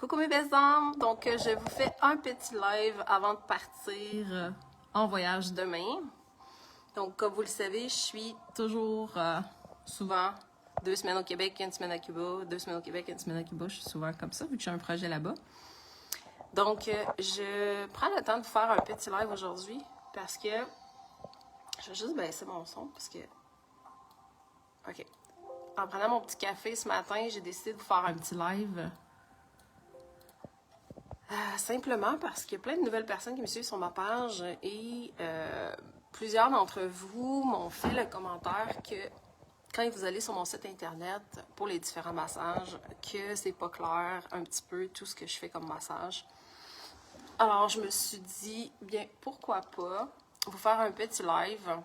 Coucou mes belles âmes, donc je vous fais un petit live avant de partir en voyage demain. Donc comme vous le savez, je suis toujours souvent 2 semaines au Québec, 1 semaine à Cuba, 2 semaines au Québec, 1 semaine à Cuba. Je suis souvent comme ça vu que j'ai un projet là-bas. Donc je prends le temps de faire un petit live aujourd'hui parce que je vais juste baisser mon son parce que ok. En prenant mon petit café ce matin, j'ai décidé de vous faire un petit live. Simplement parce qu'il y a plein de nouvelles personnes qui me suivent sur ma page et plusieurs d'entre vous m'ont fait le commentaire que quand vous allez sur mon site internet pour les différents massages, que c'est pas clair un petit peu tout ce que je fais comme massage. Alors je me suis dit, bien pourquoi pas vous faire un petit live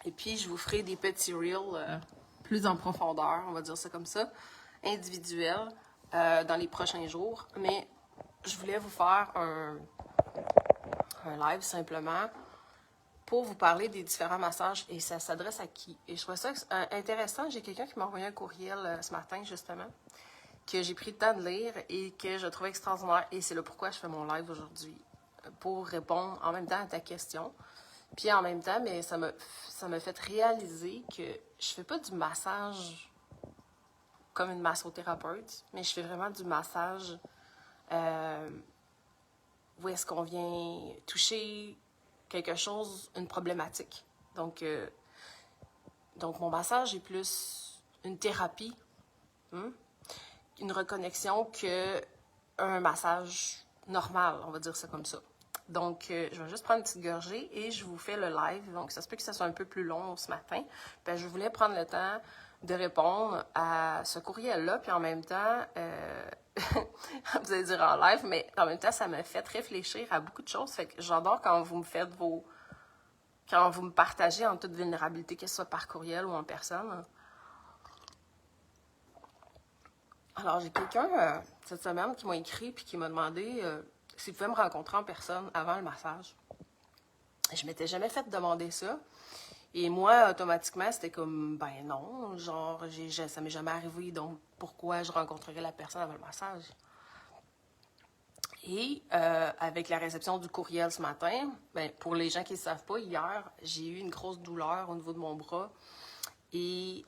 et puis je vous ferai des petits reels plus en profondeur, on va dire ça comme ça, individuels dans les prochains jours, mais je voulais vous faire un live simplement pour vous parler des différents massages et ça s'adresse à qui. Et je trouvais ça intéressant. J'ai quelqu'un qui m'a envoyé un courriel ce matin, justement, que j'ai pris le temps de lire et que je trouvais extraordinaire. Et c'est le pourquoi je fais mon live aujourd'hui, pour répondre en même temps à ta question. Puis en même temps, mais ça m'a fait réaliser que je fais pas du massage comme une massothérapeute, mais je fais vraiment du massage où est-ce qu'on vient toucher quelque chose, une problématique. Donc mon massage est plus une thérapie, une reconnexion qu'un massage normal, on va dire ça comme ça. Donc, je vais juste prendre une petite gorgée et je vous fais le live. Donc, ça se peut que ça soit un peu plus long ce matin. Puis, je voulais prendre le temps de répondre à ce courriel-là. Puis, en même temps, vous allez dire en live, mais en même temps, ça m'a fait réfléchir à beaucoup de choses. Fait que j'adore quand vous me faites quand vous me partagez en toute vulnérabilité, que ce soit par courriel ou en personne. Alors, j'ai quelqu'un cette semaine qui m'a écrit puis qui m'a demandé s'il pouvait me rencontrer en personne avant le massage. Je m'étais jamais fait demander ça. Et moi, automatiquement, c'était comme, ben non, genre, ça m'est jamais arrivé, donc pourquoi je rencontrerais la personne avant le massage? Et avec la réception du courriel ce matin, ben, pour les gens qui ne savent pas, hier, j'ai eu une grosse douleur au niveau de mon bras. Et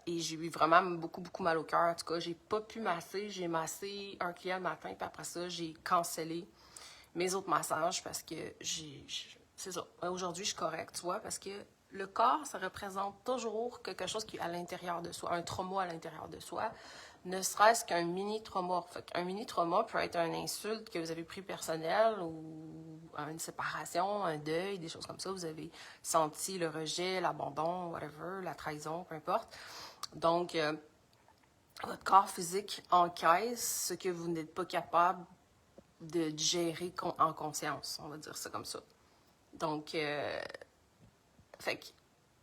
j'ai eu vraiment beaucoup, beaucoup mal au cœur. En tout cas, j'ai pas pu masser. J'ai massé un client le matin, puis après ça, j'ai cancellé mes autres massages parce que c'est ça. Aujourd'hui, je suis correcte, tu vois, parce que le corps, ça représente toujours quelque chose qui est à l'intérieur de soi, un trauma à l'intérieur de soi, ne serait-ce qu'un mini-trauma. Un mini-trauma peut être une insulte que vous avez pris personnelle ou une séparation, un deuil, des choses comme ça. Vous avez senti le rejet, l'abandon, whatever, la trahison, peu importe. Donc, votre corps physique encaisse ce que vous n'êtes pas capable de gérer en conscience, on va dire ça comme ça. Donc, fait que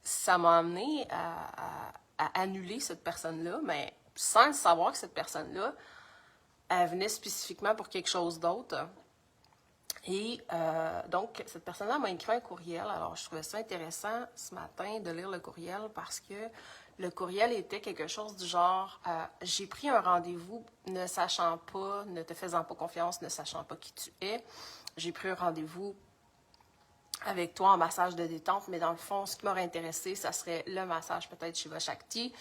ça m'a amené à annuler cette personne-là, mais sans le savoir que cette personne-là, elle venait spécifiquement pour quelque chose d'autre. Et donc, cette personne-là m'a écrit un courriel. Alors, je trouvais ça intéressant ce matin de lire le courriel parce que le courriel était quelque chose du genre j'ai pris un rendez-vous ne sachant pas, ne te faisant pas confiance, ne sachant pas qui tu es. J'ai pris un rendez-vous avec toi en massage de détente, mais dans le fond, ce qui m'aurait intéressé, ça serait le massage peut-être Shiva Shakti.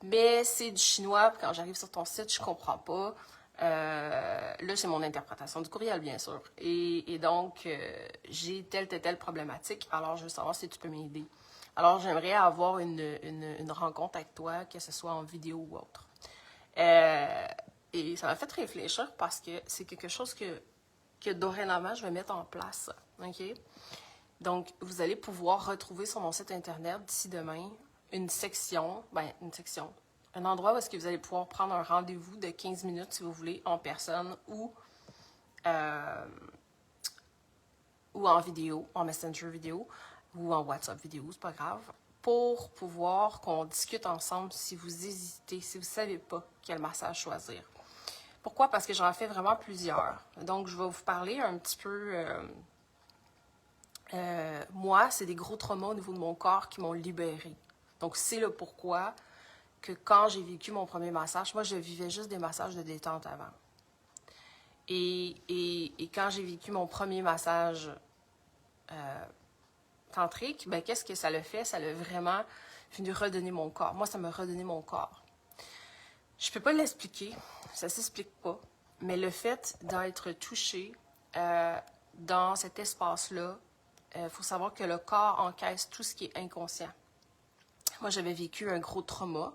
Mais c'est du chinois, puis quand j'arrive sur ton site, je comprends pas. Là, c'est mon interprétation du courriel, bien sûr. Et donc, j'ai telle problématique, alors je veux savoir si tu peux m'aider. Alors, j'aimerais avoir une rencontre avec toi, que ce soit en vidéo ou autre. Et ça m'a fait réfléchir parce que c'est quelque chose que dorénavant, je vais mettre en place. OK? Donc, vous allez pouvoir retrouver sur mon site internet d'ici demain un endroit où est-ce que vous allez pouvoir prendre un rendez-vous de 15 minutes, si vous voulez, en personne ou en vidéo, en Messenger vidéo ou en WhatsApp vidéo, c'est pas grave, pour pouvoir qu'on discute ensemble si vous hésitez, si vous ne savez pas quel massage choisir. Pourquoi? Parce que j'en fais vraiment plusieurs. Donc, je vais vous parler un petit peu... moi, c'est des gros traumas au niveau de mon corps qui m'ont libérée. Donc, c'est le pourquoi que quand j'ai vécu mon premier massage, moi, je vivais juste des massages de détente avant. Et quand j'ai vécu mon premier massage tantrique, ben, qu'est-ce que ça l'a fait? Ça l'a vraiment venu redonner mon corps. Moi, ça m'a redonné mon corps. Je peux pas l'expliquer, ça s'explique pas, mais le fait d'être touché dans cet espace-là, faut savoir que le corps encaisse tout ce qui est inconscient. Moi, j'avais vécu un gros trauma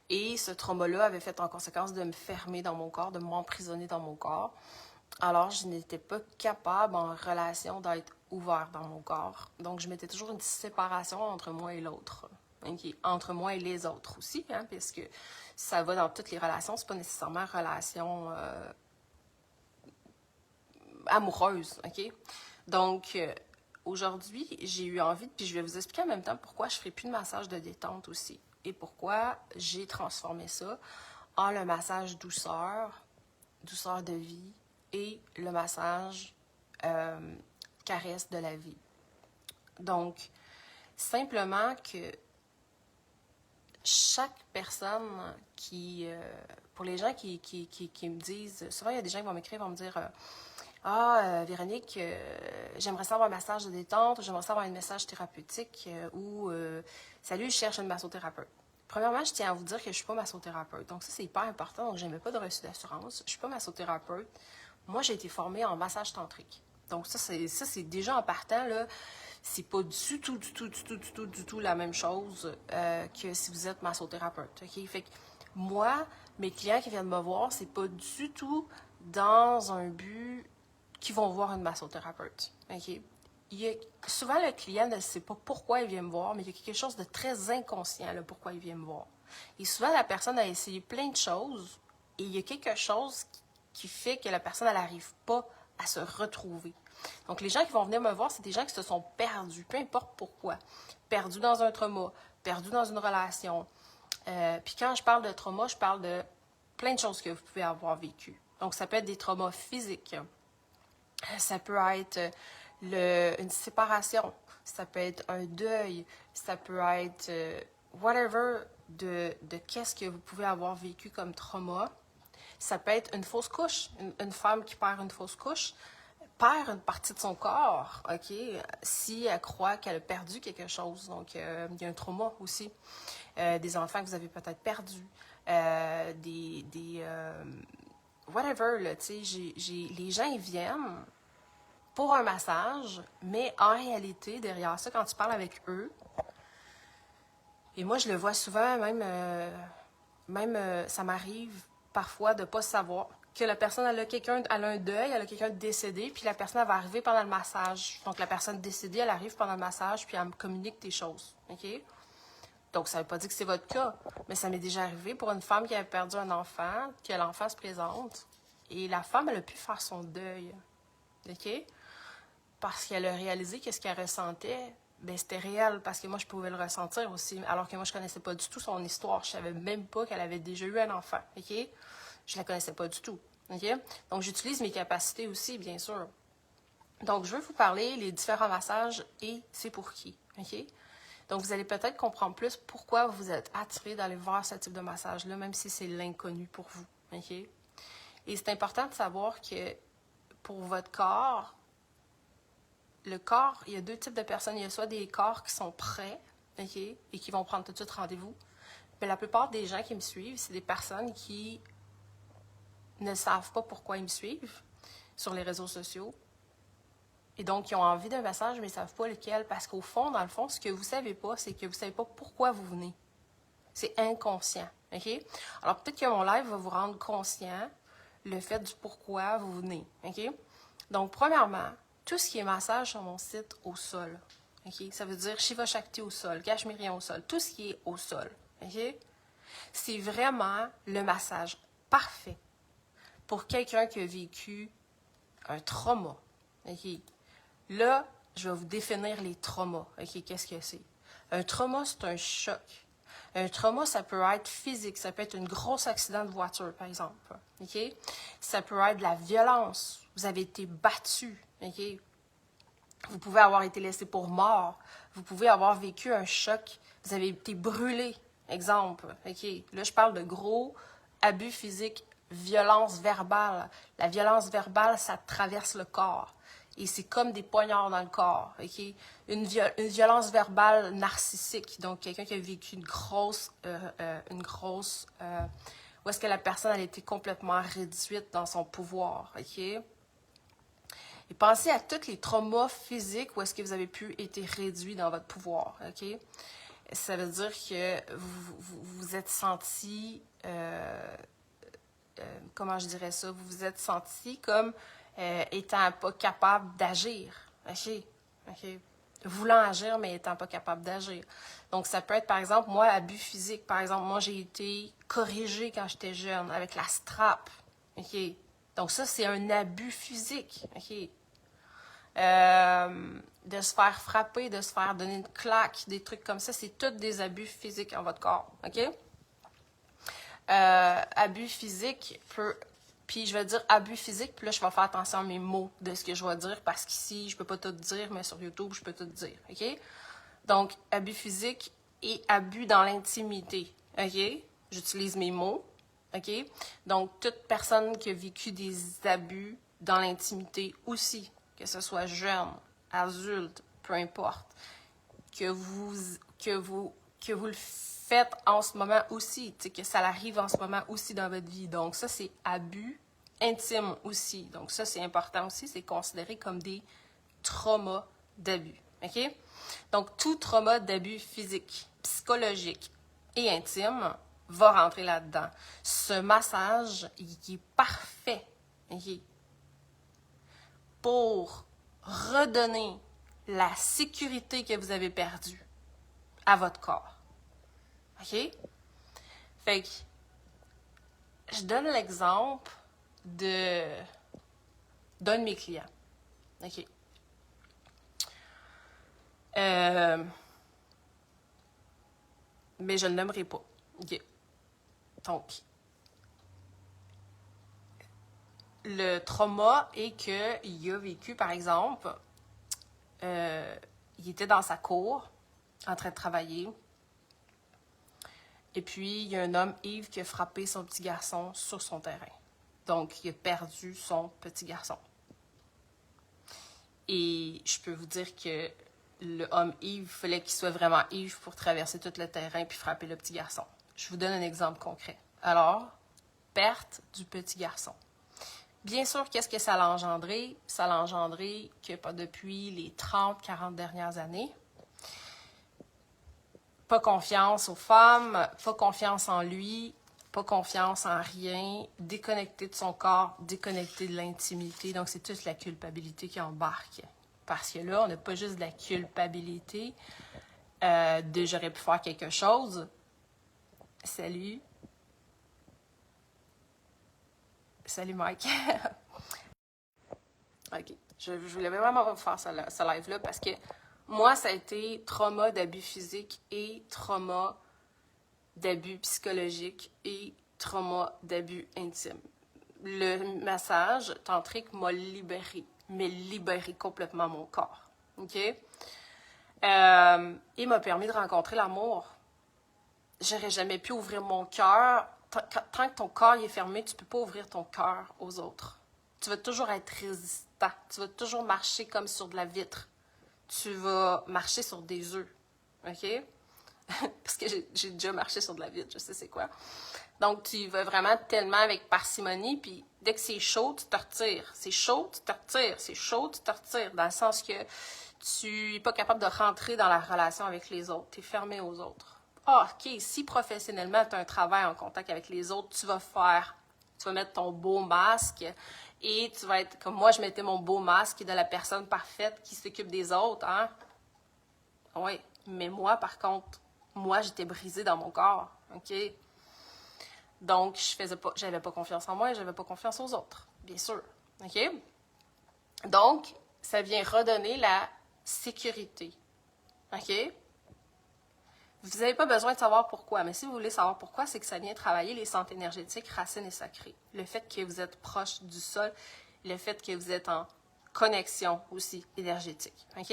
et ce trauma-là avait fait en conséquence de me fermer dans mon corps, de m'emprisonner dans mon corps. Alors, je n'étais pas capable en relation d'être ouvert dans mon corps. Donc, je mettais toujours une séparation entre moi et l'autre. Okay? Entre moi et les autres aussi, hein, puisque ça va dans toutes les relations. C'est pas nécessairement relation amoureuse, OK? Donc, aujourd'hui, j'ai eu envie, puis je vais vous expliquer en même temps pourquoi je ne ferai plus de massage de détente aussi et pourquoi j'ai transformé ça en le massage douceur, douceur de vie et le massage caresse de la vie. Donc, simplement que chaque personne qui, pour les gens qui me disent, souvent il y a des gens qui vont m'écrire, vont me dire Véronique, j'aimerais savoir un massage de détente, ou j'aimerais savoir un message thérapeutique, ou salut, je cherche une massothérapeute. Premièrement, je tiens à vous dire que je ne suis pas massothérapeute. Donc, ça, c'est hyper important. Donc, je n'aimais pas de reçu d'assurance. Je ne suis pas massothérapeute. Moi, j'ai été formée en massage tantrique. Donc, ça, c'est déjà en partant, là, c'est pas du tout la même chose que si vous êtes massothérapeute. OK? Fait que moi, mes clients qui viennent me voir, c'est pas du tout dans un but qu'ils vont voir une massothérapeute. OK? Souvent, le client ne sait pas pourquoi il vient me voir, mais il y a quelque chose de très inconscient là, pourquoi il vient me voir. Et souvent, la personne a essayé plein de choses et il y a quelque chose qui fait que la personne n'arrive pas à se retrouver. Donc, les gens qui vont venir me voir, c'est des gens qui se sont perdus, peu importe pourquoi. Perdus dans un trauma, perdus dans une relation. Puis quand je parle de trauma, je parle de plein de choses que vous pouvez avoir vécues. Donc, ça peut être des traumas physiques. Ça peut être une séparation, ça peut être un deuil, ça peut être whatever de qu'est-ce que vous pouvez avoir vécu comme trauma. Ça peut être une fausse couche, une femme qui perd une fausse couche, perd une partie de son corps, OK, si elle croit qu'elle a perdu quelque chose. Donc, il y a un trauma aussi. Des enfants que vous avez peut-être perdus, whatever, là, tu sais, les gens, ils viennent pour un massage, mais en réalité, derrière ça, quand tu parles avec eux, et moi, je le vois souvent, même ça m'arrive parfois de ne pas savoir que la personne, elle a un deuil, elle a quelqu'un de décédé, puis la personne, elle va arriver pendant le massage. Donc, la personne décédée, elle arrive pendant le massage, puis elle me communique des choses, OK? Donc, ça ne veut pas dire que c'est votre cas, mais ça m'est déjà arrivé pour une femme qui avait perdu un enfant, que l'enfant se présente, et la femme, elle a pu faire son deuil, OK? Parce qu'elle a réalisé que ce qu'elle ressentait, ben c'était réel, parce que moi, je pouvais le ressentir aussi, alors que moi, je connaissais pas du tout son histoire. Je savais même pas qu'elle avait déjà eu un enfant, OK? Je la connaissais pas du tout, OK? Donc, j'utilise mes capacités aussi, bien sûr. Donc, je veux vous parler les différents massages et c'est pour qui, OK? Donc, vous allez peut-être comprendre plus pourquoi vous êtes attiré d'aller voir ce type de massage-là, même si c'est l'inconnu pour vous, OK? Et c'est important de savoir que pour votre corps, le corps, il y a deux types de personnes. Il y a soit des corps qui sont prêts, OK, et qui vont prendre tout de suite rendez-vous. Mais la plupart des gens qui me suivent, c'est des personnes qui ne savent pas pourquoi ils me suivent sur les réseaux sociaux. Et donc, ils ont envie d'un massage, mais ils ne savent pas lequel. Parce qu'au fond, dans le fond, ce que vous ne savez pas, c'est que vous ne savez pas pourquoi vous venez. C'est inconscient, OK? Alors, peut-être que mon live va vous rendre conscient le fait du pourquoi vous venez, OK? Donc, premièrement, tout ce qui est massage sur mon site au sol, OK? Ça veut dire Shiva Shakti au sol, Cachemirien au sol, tout ce qui est au sol, OK? C'est vraiment le massage parfait pour quelqu'un qui a vécu un trauma, OK? Là, je vais vous définir les traumas, OK? Qu'est-ce que c'est? Un trauma, c'est un choc. Un trauma, ça peut être physique, ça peut être un gros accident de voiture, par exemple, OK? Ça peut être de la violence, vous avez été battu, OK? Vous pouvez avoir été laissé pour mort, vous pouvez avoir vécu un choc, vous avez été brûlé, exemple, OK? Là, je parle de gros abus physiques violence verbale. La violence verbale, ça traverse le corps. Et c'est comme des poignards dans le corps. Okay? Une violence verbale narcissique. Donc, quelqu'un qui a vécu une grosse où est-ce que la personne elle a été complètement réduite dans son pouvoir. Okay? Et pensez à tous les traumas physiques où est-ce que vous avez pu être réduit dans votre pouvoir. Okay? Ça veut dire que vous êtes senti, comment je dirais ça, vous vous êtes senti comme étant pas capable d'agir. Okay? Okay? Voulant agir, mais étant pas capable d'agir. Donc, ça peut être, par exemple, moi, abus physique. Par exemple, moi, j'ai été corrigée quand j'étais jeune avec la strap. Okay? Donc, ça, c'est un abus physique. Okay? De se faire frapper, de se faire donner une claque, des trucs comme ça, c'est tous des abus physiques en votre corps. OK? Abus physique peut... Puis je vais dire abus physique, puis là, je vais faire attention à mes mots de ce que je vais dire, parce qu'ici, je peux pas tout dire, mais sur YouTube, je peux tout dire. OK? Donc, abus physique et abus dans l'intimité. OK? J'utilise mes mots. OK? Donc, toute personne qui a vécu des abus dans l'intimité aussi, que ce soit jeune, adulte, peu importe, que vous le faites en ce moment aussi, que ça arrive en ce moment aussi dans votre vie. Donc, ça, c'est abus intime aussi. Donc, ça, c'est important aussi. C'est considéré comme des traumas d'abus. OK? Donc, tout trauma d'abus physique, psychologique et intime va rentrer là-dedans. Ce massage, il est parfait. OK? Pour redonner la sécurité que vous avez perdue à votre corps. OK? Fait que je donne l'exemple d'un de mes clients. OK? Mais je ne le nommerai pas. OK? Donc, le trauma est qu'il a vécu, par exemple, il était dans sa cour, en train de travailler. Et puis, il y a un homme, Yves, qui a frappé son petit garçon sur son terrain. Donc, il a perdu son petit garçon. Et je peux vous dire que le homme Yves, il fallait qu'il soit vraiment Yves pour traverser tout le terrain puis frapper le petit garçon. Je vous donne un exemple concret. Alors, perte du petit garçon. Bien sûr, qu'est-ce que ça l'a engendré? Ça l'a engendré que pas depuis les 30-40 dernières années. Pas confiance aux femmes, pas confiance en lui, pas confiance en rien, déconnecté de son corps, déconnecté de l'intimité. Donc, c'est toute la culpabilité qui embarque. Parce que là, on n'a pas juste de la culpabilité de j'aurais pu faire quelque chose. Salut. Salut Mike. OK. Je voulais vraiment faire ce live-là parce que moi, ça a été trauma d'abus physique et trauma d'abus psychologique et trauma d'abus intime. Le massage tantrique m'a libéré complètement mon corps. OK? Il m'a permis de rencontrer l'amour. J'aurais jamais pu ouvrir mon cœur. Tant que ton corps est fermé, tu peux pas ouvrir ton cœur aux autres. Tu vas toujours être résistant. Tu vas toujours marcher comme sur de la vitre. Tu vas marcher sur des œufs. OK? Parce que j'ai déjà marché sur de la vitre, je sais c'est quoi. Donc, tu vas vraiment tellement avec parcimonie, puis dès que c'est chaud, tu te retires. C'est chaud, tu te retires. C'est chaud, tu te retires. Dans le sens que tu n'es pas capable de rentrer dans la relation avec les autres. Tu es fermé aux autres. Ah, OK, si professionnellement, tu as un travail en contact avec les autres, tu vas mettre ton beau masque et tu vas être, comme moi, je mettais mon beau masque de la personne parfaite qui s'occupe des autres, hein? Oui, mais moi, par contre, moi, j'étais brisée dans mon corps, OK? Donc, j'avais pas confiance en moi et j'avais pas confiance aux autres, bien sûr, OK? Donc, ça vient redonner la sécurité, OK? Vous n'avez pas besoin de savoir pourquoi, mais si vous voulez savoir pourquoi, c'est que ça vient travailler les centres énergétiques, racines et sacrés. Le fait que vous êtes proche du sol, le fait que vous êtes en connexion aussi énergétique, OK?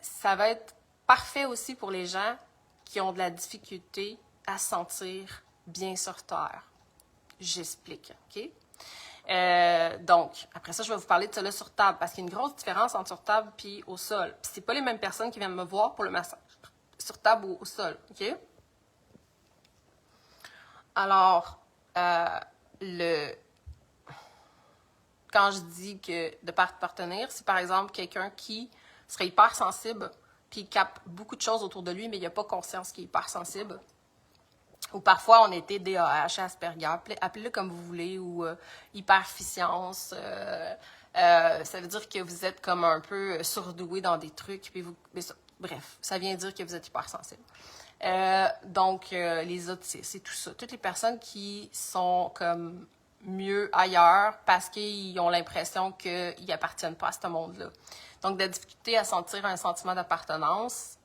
Ça va être parfait aussi pour les gens qui ont de la difficulté à se sentir bien sur Terre. J'explique, OK? Donc, après ça, je vais vous parler de cela sur table, parce qu'il y a une grosse différence entre sur table et au sol. Puis c'est pas les mêmes personnes qui viennent me voir pour le massage, sur table ou au sol, OK? Alors, quand je dis que de partenaire, c'est par exemple quelqu'un qui serait hyper sensible, puis il capte beaucoup de choses autour de lui, mais il n'a pas conscience qu'il est hyper sensible. Ou parfois, on était DAH, Asperger, appelez-le comme vous voulez, ou hyperficience. Ça veut dire que vous êtes comme un peu surdoué dans des trucs. Puis bref, ça vient dire que vous êtes hypersensible. Donc, les autistes, c'est tout ça. Toutes les personnes qui sont comme mieux ailleurs parce qu'ils ont l'impression qu'ils n'appartiennent pas à ce monde-là. Donc, de la difficulté à sentir un sentiment d'appartenance.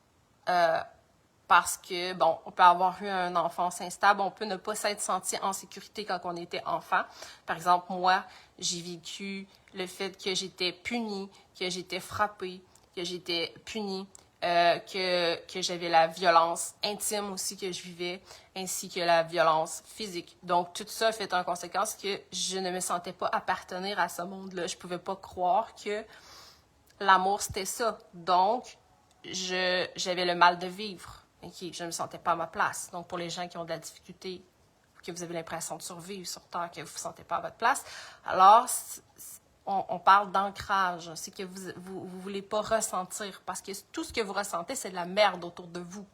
Parce que, bon, on peut avoir eu un enfance instable, on peut ne pas s'être senti en sécurité quand on était enfant. Par exemple, moi, j'ai vécu le fait que j'étais punie, que j'étais frappée, que j'étais punie, que j'avais la violence intime aussi que je vivais, ainsi que la violence physique. Donc, tout ça fait en conséquence que je ne me sentais pas appartenir à ce monde-là. Je pouvais pas croire que l'amour, c'était ça. Donc, j'avais le mal de vivre. Okay, je ne me sentais pas à ma place. Donc, pour les gens qui ont de la difficulté, que vous avez l'impression de survivre sur Terre, que vous ne vous sentez pas à votre place, alors, on parle d'ancrage. C'est que vous ne voulez pas ressentir, parce que tout ce que vous ressentez, c'est de la merde autour de vous.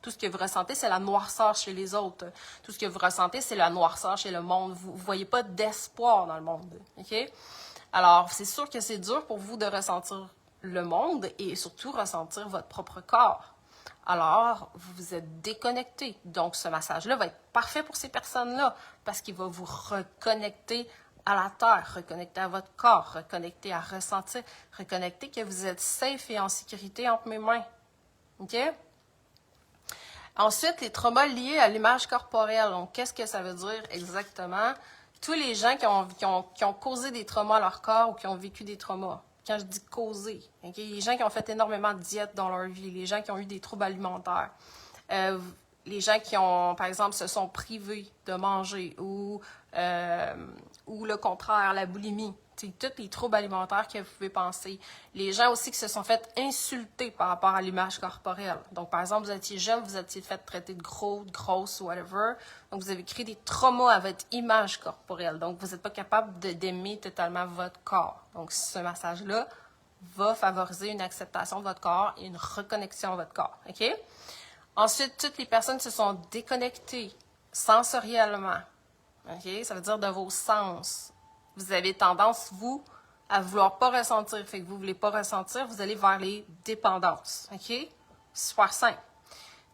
Tout ce que vous ressentez, c'est la noirceur chez les autres. Tout ce que vous ressentez, c'est la noirceur chez le monde. Vous ne voyez pas d'espoir dans le monde. Okay? Alors, c'est sûr que c'est dur pour vous de ressentir le monde et surtout ressentir votre propre corps. Alors, vous vous êtes déconnecté. Donc, ce massage-là va être parfait pour ces personnes-là parce qu'il va vous reconnecter à la terre, reconnecter à votre corps, reconnecter à ressentir, reconnecter que vous êtes safe et en sécurité entre mes mains. OK? Ensuite, les traumas liés à l'image corporelle. Donc, qu'est-ce que ça veut dire exactement? Tous les gens qui ont causé des traumas à leur corps ou qui ont vécu des traumas. Quand je dis causer, okay? Les gens qui ont fait énormément de diètes dans leur vie, les gens qui ont eu des troubles alimentaires, les gens qui ont, par exemple, se sont privés de manger ou le contraire, la boulimie. Tous les troubles alimentaires que vous pouvez penser. Les gens aussi qui se sont fait insulter par rapport à l'image corporelle. Donc, par exemple, vous étiez jeune, vous étiez fait traiter de gros, de grosse, whatever. Donc, vous avez créé des traumas à votre image corporelle. Donc, vous n'êtes pas capable d'aimer totalement votre corps. Donc, ce massage-là va favoriser une acceptation de votre corps et une reconnexion à votre corps. OK? Ensuite, toutes les personnes se sont déconnectées sensoriellement. OK? Ça veut dire de vos sens. Vous avez tendance, vous, à vouloir pas ressentir. Fait que vous voulez pas ressentir, vous allez vers les dépendances. OK? Super simple.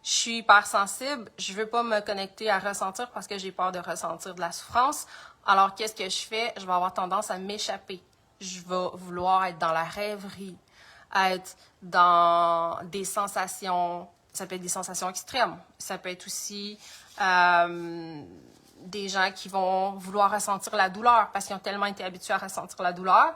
Je suis hypersensible, je veux pas me connecter à ressentir parce que j'ai peur de ressentir de la souffrance. Alors, qu'est-ce que je fais? Je vais avoir tendance à m'échapper. Je vais vouloir être dans la rêverie, être dans des sensations. Ça peut être des sensations extrêmes. Ça peut être aussi des gens qui vont vouloir ressentir la douleur parce qu'ils ont tellement été habitués à ressentir la douleur.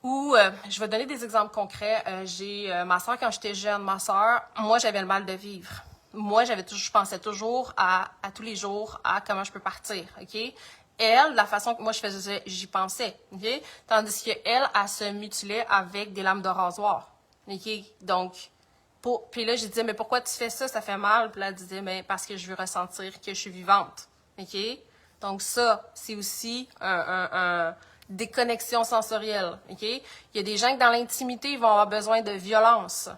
Ou, je vais donner des exemples concrets. J'ai ma soeur, quand j'étais jeune, moi, j'avais le mal de vivre. Moi, je pensais toujours à tous les jours à comment je peux partir, OK? Elle, la façon que moi je faisais, j'y pensais, OK? Tandis qu'elle, elle se mutilait avec des lames de rasoir, OK? Donc, puis là, je disais, mais pourquoi tu fais ça? Ça fait mal. Puis là, elle disait, mais parce que je veux ressentir que je suis vivante. OK? Donc, ça, c'est aussi un déconnexion sensorielle. OK? Il y a des gens qui, dans l'intimité, ils vont avoir besoin de violence.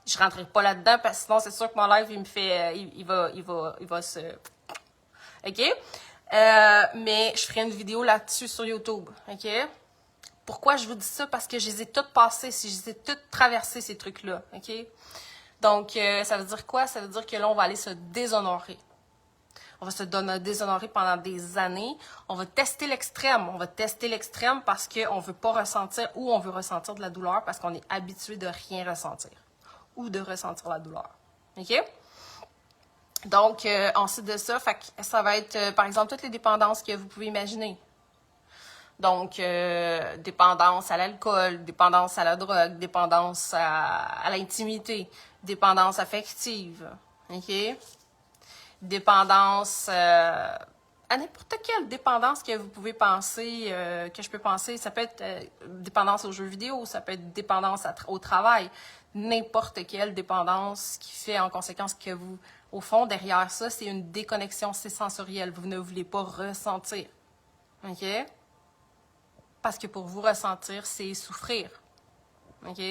Je ne rentrerai pas là-dedans parce que sinon, c'est sûr que mon live, il me fait. Il va se. OK? Mais je ferai une vidéo là-dessus sur YouTube. OK? Pourquoi je vous dis ça? Parce que je les ai toutes passées, je les ai toutes traversées, ces trucs-là. OK? Donc, ça veut dire quoi? Ça veut dire que là, on va aller se déshonorer. On va se déshonorer pendant des années. On va tester l'extrême. On va tester l'extrême parce qu'on ne veut pas ressentir ou on veut ressentir de la douleur parce qu'on est habitué de rien ressentir ou de ressentir la douleur. OK? Donc, ensuite de ça, ça va être, par exemple, toutes les dépendances que vous pouvez imaginer. Donc, dépendance à l'alcool, dépendance à la drogue, dépendance à l'intimité, dépendance affective. OK? dépendance, à n'importe quelle dépendance que vous pouvez penser, que je peux penser. Ça peut être dépendance aux jeux vidéo, ça peut être dépendance au travail, n'importe quelle dépendance qui fait en conséquence que vous, au fond, derrière ça, c'est une déconnexion, c'est sensoriel. Vous ne voulez pas ressentir. OK? Parce que pour vous ressentir, c'est souffrir. OK?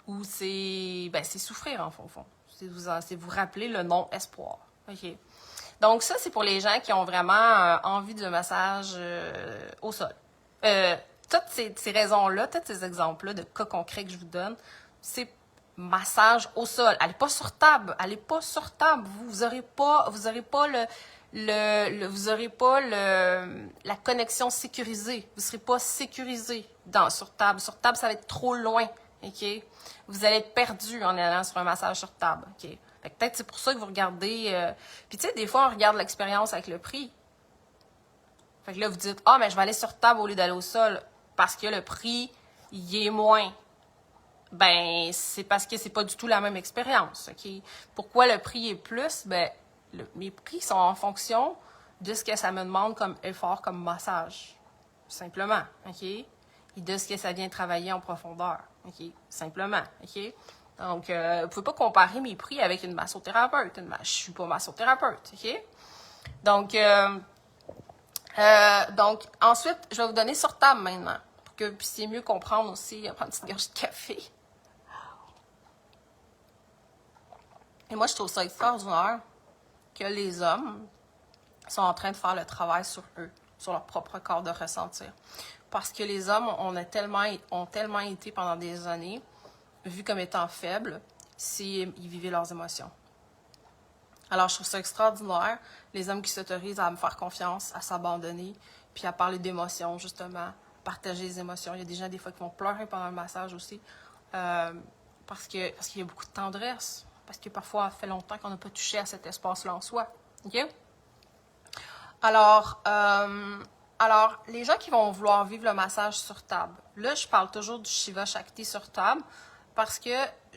Ou c'est souffrir, en fond. C'est vous rappeler le non-espoir. OK? Donc, ça, c'est pour les gens qui ont vraiment envie de massage au sol. Toutes ces raisons-là, tous ces exemples-là de cas concrets que je vous donne, c'est massage au sol. Allez pas sur table. Allez pas sur table. Vous aurez pas la connexion sécurisée. Vous serez pas sécurisé sur table. Sur table, ça va être trop loin. OK? Vous allez être perdu en allant sur un massage sur table. OK? Fait que peut-être c'est pour ça que vous regardez... Puis tu sais, des fois, on regarde l'expérience avec le prix. Fait que là, vous dites, ah, mais je vais aller sur table au lieu d'aller au sol parce que le prix, il est moins. Ben, c'est parce que c'est pas du tout la même expérience, OK? Pourquoi le prix est plus? Ben, mes prix sont en fonction de ce que ça me demande comme effort, comme massage. Simplement, OK? Et de ce que ça vient travailler en profondeur, OK? Simplement, OK? Donc, vous ne pouvez pas comparer mes prix avec une massothérapeute. Je ne suis pas massothérapeute, OK? Donc, ensuite, je vais vous donner sur table maintenant, pour que vous puissiez mieux comprendre aussi, prendre une petite gorgée de café. Et moi, je trouve ça extraordinaire que les hommes sont en train de faire le travail sur eux, sur leur propre corps de ressentir. Parce que les hommes ont tellement été pendant des années vus comme étant faibles s'ils vivaient leurs émotions. Alors, je trouve ça extraordinaire, les hommes qui s'autorisent à me faire confiance, à s'abandonner, puis à parler d'émotions, justement, partager les émotions. Il y a des gens, des fois, qui vont pleurer pendant le massage aussi, parce qu'il y a beaucoup de tendresse, parce que parfois, ça fait longtemps qu'on n'a pas touché à cet espace-là en soi. OK? Alors, les gens qui vont vouloir vivre le massage sur table, là, je parle toujours du Shiva Shakti sur table, parce que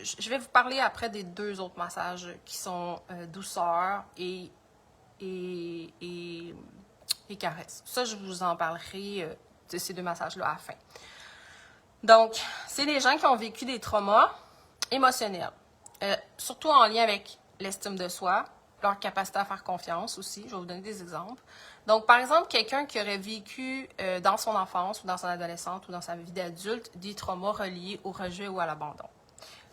je vais vous parler après des deux autres massages qui sont douceur et caresse. Ça, je vous en parlerai de ces deux massages-là à la fin. Donc, c'est les gens qui ont vécu des traumas émotionnels, surtout en lien avec l'estime de soi, leur capacité à faire confiance aussi. Je vais vous donner des exemples. Donc, par exemple, quelqu'un qui aurait vécu dans son enfance ou dans son adolescence ou dans sa vie d'adulte des traumas reliés au rejet ou à l'abandon.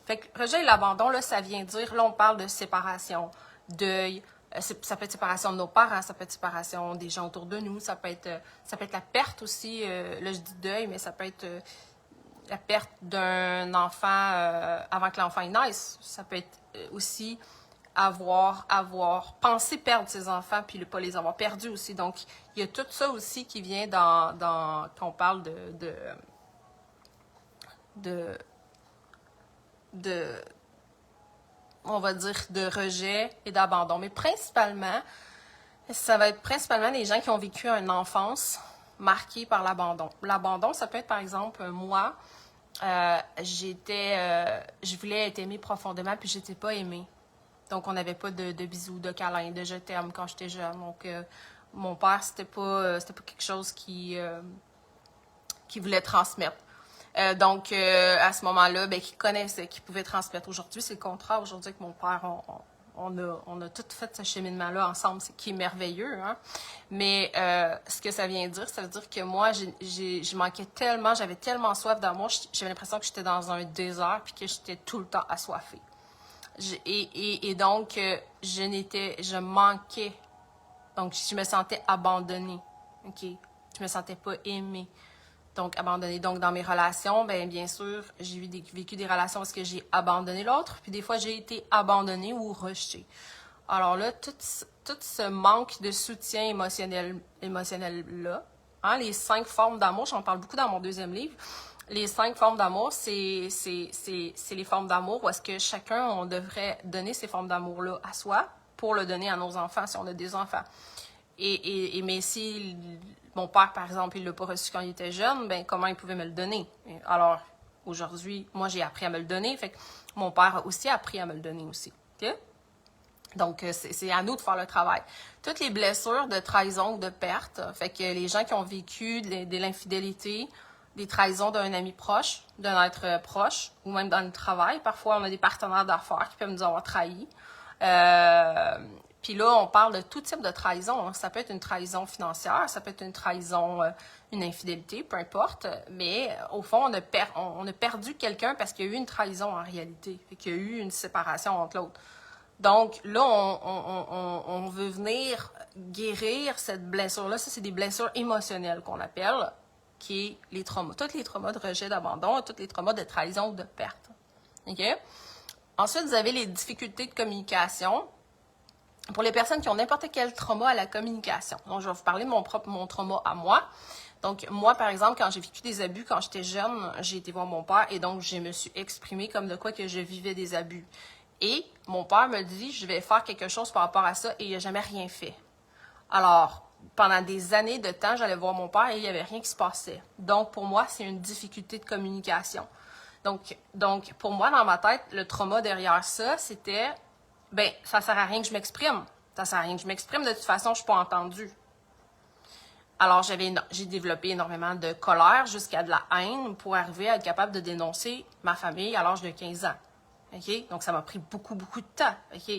Fait que rejet et l'abandon, là, ça vient dire, là, on parle de séparation, deuil, ça peut être séparation de nos parents, ça peut être séparation des gens autour de nous, ça peut être la perte aussi, là, je dis deuil, mais ça peut être la perte d'un enfant avant que l'enfant naisse. Ça peut être aussi avoir pensé perdre ses enfants puis ne pas les avoir perdus aussi. Donc, il y a tout ça aussi qui vient quand on parle on va dire, de rejet et d'abandon. Mais principalement, ça va être principalement les gens qui ont vécu une enfance marquée par l'abandon. L'abandon, ça peut être, par exemple, moi, je voulais être aimée profondément, puis j'étais pas aimée. Donc, on n'avait pas de bisous, de câlins, de je t'aime quand j'étais jeune. Donc, mon père, c'était pas quelque chose qui voulait transmettre. Donc, à ce moment-là, qui connaissait, qui pouvait transmettre. Aujourd'hui, c'est le contraire. Aujourd'hui, avec mon père, on a tout fait ce cheminement-là ensemble, qui est merveilleux. Hein? Mais ce que ça vient dire, ça veut dire que moi, je manquais tellement, j'avais tellement soif d'amour, j'avais l'impression que j'étais dans un désert puis que j'étais tout le temps assoiffée. Et donc, je manquais. Donc, je me sentais abandonnée. OK? Je me sentais pas aimée. Donc, abandonnée. Donc, dans mes relations, bien sûr, j'ai vécu des relations parce que j'ai abandonné l'autre. Puis des fois, j'ai été abandonnée ou rejetée. Alors là, tout ce manque de soutien émotionnel-là, hein, les 5 formes d'amour, j'en parle beaucoup dans mon deuxième livre. Les 5 formes d'amour, c'est les formes d'amour où est-ce que chacun, on devrait donner ces formes d'amour-là à soi pour le donner à nos enfants, si on a des enfants. Mais si mon père, par exemple, il ne l'a pas reçu quand il était jeune, comment il pouvait me le donner? Alors, aujourd'hui, moi, j'ai appris à me le donner. Fait que mon père a aussi appris à me le donner aussi. Okay? Donc, c'est à nous de faire le travail. Toutes les blessures de trahison ou de perte, fait que les gens qui ont vécu de l'infidélité, des trahisons d'un ami proche, d'un être proche, ou même dans le travail, parfois on a des partenaires d'affaires qui peuvent nous avoir trahis. Puis là, on parle de tout type de trahison. Ça peut être une trahison financière, ça peut être une trahison, une infidélité, peu importe. Mais au fond, on a perdu quelqu'un parce qu'il y a eu une trahison en réalité, fait qu'il y a eu une séparation entre l'autre. Donc là, on veut venir guérir cette blessure-là. Ça, c'est des blessures émotionnelles qu'on appelle, qui est les traumas. Tous les traumas de rejet, d'abandon, tous les traumas de trahison ou de perte. OK? Ensuite, vous avez les difficultés de communication. Pour les personnes qui ont n'importe quel trauma à la communication. Donc, je vais vous parler de mon trauma à moi. Donc, moi, par exemple, quand j'ai vécu des abus quand j'étais jeune, j'ai été voir mon père et donc je me suis exprimée comme de quoi que je vivais des abus. Et mon père me dit, je vais faire quelque chose par rapport à ça et il n'a jamais rien fait. Alors, pendant des années de temps, j'allais voir mon père et il n'y avait rien qui se passait. Donc, pour moi, c'est une difficulté de communication. Donc, pour moi, dans ma tête, le trauma derrière ça, c'était, ben, ça sert à rien que je m'exprime. Ça sert à rien que je m'exprime, de toute façon, je ne suis pas entendue. Alors, j'ai développé énormément de colère jusqu'à de la haine pour arriver à être capable de dénoncer ma famille à l'âge de 15 ans. OK? Donc, ça m'a pris beaucoup, beaucoup de temps. OK?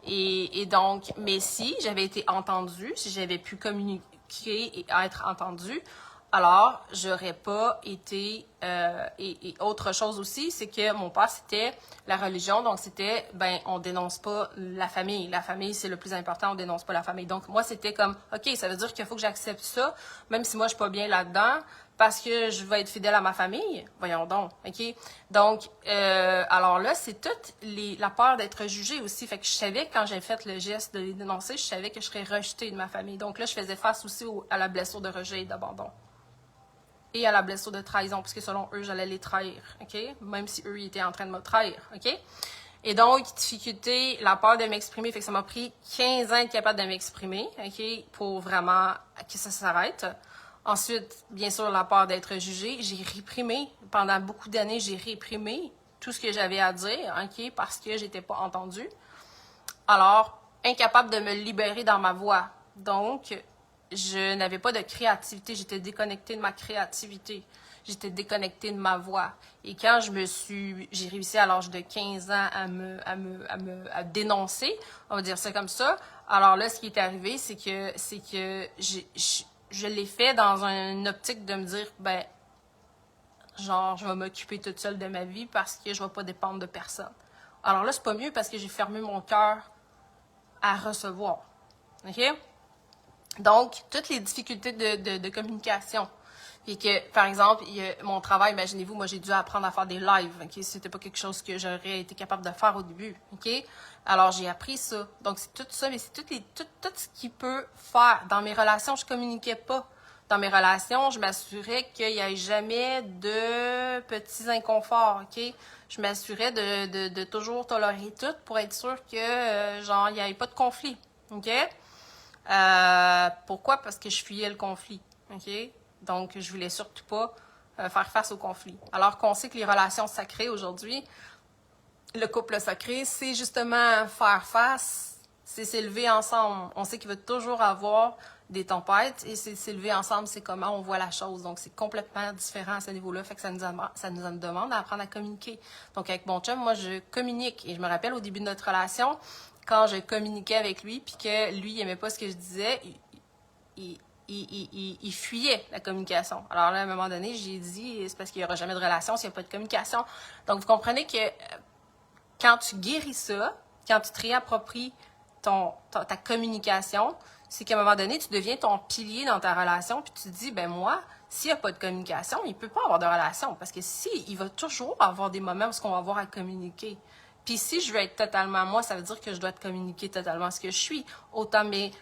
Et donc, mais si j'avais été entendue, si j'avais pu communiquer et être entendue, alors, j'aurais pas été... et autre chose aussi, c'est que mon père, c'était la religion. Donc, c'était, ben, on dénonce pas la famille. La famille, c'est le plus important, on dénonce pas la famille. Donc, moi, c'était comme, OK, ça veut dire qu'il faut que j'accepte ça, même si moi, je suis pas bien là-dedans, parce que je vais être fidèle à ma famille. Voyons donc, OK? Donc, alors là, c'est toute la peur d'être jugée aussi. Fait que je savais, quand j'ai fait le geste de les dénoncer, je savais que je serais rejetée de ma famille. Donc là, je faisais face aussi à la blessure de rejet et d'abandon. Et à la blessure de trahison, parce que selon eux, j'allais les trahir, OK? Même si eux, ils étaient en train de me trahir, OK? Et donc, difficulté, la peur de m'exprimer, fait que ça m'a pris 15 ans d'être capable de m'exprimer, OK? Pour vraiment que ça s'arrête. Ensuite, bien sûr, la peur d'être jugée. J'ai réprimé, pendant beaucoup d'années, j'ai réprimé tout ce que j'avais à dire, OK? Parce que j'étais pas entendue. Alors, incapable de me libérer dans ma voix. Donc, je n'avais pas de créativité, j'étais déconnectée de ma créativité, j'étais déconnectée de ma voix. Et quand j'ai réussi à l'âge de 15 ans à dénoncer, on va dire ça comme ça, alors là, ce qui est arrivé, c'est que je l'ai fait dans une optique de me dire, ben, genre, je vais m'occuper toute seule de ma vie parce que je ne vais pas dépendre de personne. Alors là, c'est pas mieux parce que j'ai fermé mon cœur à recevoir. OK? Donc, toutes les difficultés de communication. Et que, par exemple, mon travail, imaginez-vous, moi, j'ai dû apprendre à faire des lives. OK? C'était pas quelque chose que j'aurais été capable de faire au début. OK? Alors, j'ai appris ça. Donc, c'est tout ça, mais c'est tout ce qui peut faire. Dans mes relations, je communiquais pas. Dans mes relations, je m'assurais qu'il n'y ait jamais de petits inconforts. OK? Je m'assurais de toujours tolérer tout pour être sûre que, genre, il n'y ait pas de conflit. OK? Pourquoi? Parce que je fuyais le conflit. OK? Donc, je voulais surtout pas faire face au conflit. Alors qu'on sait que les relations sacrées aujourd'hui, le couple sacré, c'est justement faire face, c'est s'élever ensemble. On sait qu'il va toujours avoir des tempêtes et c'est s'élever ensemble, c'est comment on voit la chose. Donc, c'est complètement différent à ce niveau-là. Fait que ça nous demande d'apprendre à communiquer. Donc, avec mon chum, moi, je communique. Et je me rappelle au début de notre relation, quand je communiquais avec lui, puis que lui, il aimait pas ce que je disais, il fuyait la communication. Alors là, à un moment donné, j'ai dit, c'est parce qu'il n'y aura jamais de relation s'il n'y a pas de communication. Donc, vous comprenez que quand tu guéris ça, quand tu te réappropries ta communication, c'est qu'à un moment donné, tu deviens ton pilier dans ta relation, puis tu te dis, ben moi, s'il n'y a pas de communication, il ne peut pas avoir de relation. Parce que il va toujours avoir des moments où on va avoir à communiquer. Puis si je veux être totalement moi, ça veut dire que je dois te communiquer totalement ce que je suis. Autant, mais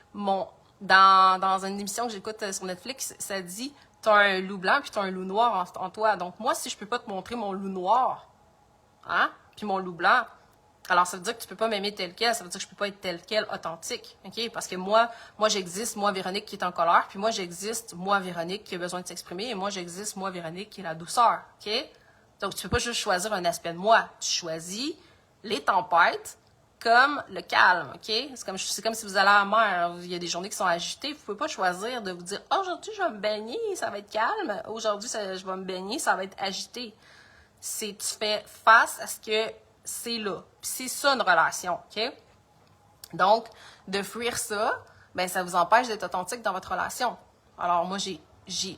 dans une émission que j'écoute sur Netflix, ça dit, tu as un loup blanc puis tu as un loup noir en toi. Donc moi, si je peux pas te montrer mon loup noir, hein, puis mon loup blanc, alors ça veut dire que tu peux pas m'aimer tel quel, ça veut dire que je peux pas être tel quel authentique, OK? Parce que moi j'existe, moi Véronique qui est en colère, puis moi j'existe, moi Véronique qui a besoin de s'exprimer, et moi j'existe, moi Véronique qui est la douceur, OK? Donc tu peux pas juste choisir un aspect de moi, tu choisis les tempêtes comme le calme, OK? C'est comme si vous allez à la mer. Il y a des journées qui sont agitées. Vous pouvez pas choisir de vous dire « Aujourd'hui, je vais me baigner, ça va être calme. Aujourd'hui, je vais me baigner, ça va être agité. » Tu fais face à ce que c'est là. Puis c'est ça, une relation, OK? Donc, de fuir ça, ben ça vous empêche d'être authentique dans votre relation. Alors, moi,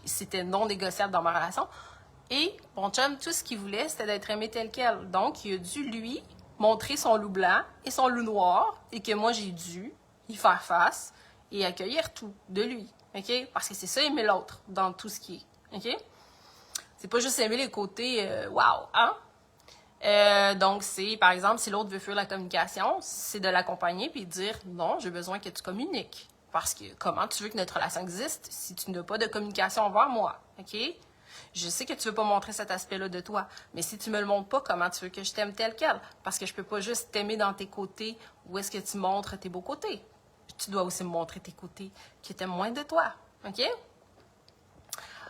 c'était non négociable dans ma relation. Et mon chum, tout ce qu'il voulait, c'était d'être aimé tel quel. Donc, il a dû, lui, montrer son loup blanc et son loup noir, et que moi, j'ai dû y faire face et accueillir tout de lui. OK? Parce que c'est ça, aimer l'autre dans tout ce qui est. OK? C'est pas juste aimer les côtés wow, hein? Donc, c'est, par exemple, si l'autre veut fuir la communication, c'est de l'accompagner puis de dire non, j'ai besoin que tu communiques. Parce que comment tu veux que notre relation existe si tu n'as pas de communication envers moi? OK? Je sais que tu veux pas montrer cet aspect-là de toi, mais si tu me le montres pas, comment tu veux que je t'aime tel quel? Parce que je peux pas juste t'aimer dans tes côtés où est-ce que tu montres tes beaux côtés. Tu dois aussi me montrer tes côtés qui t'aiment moins de toi. OK?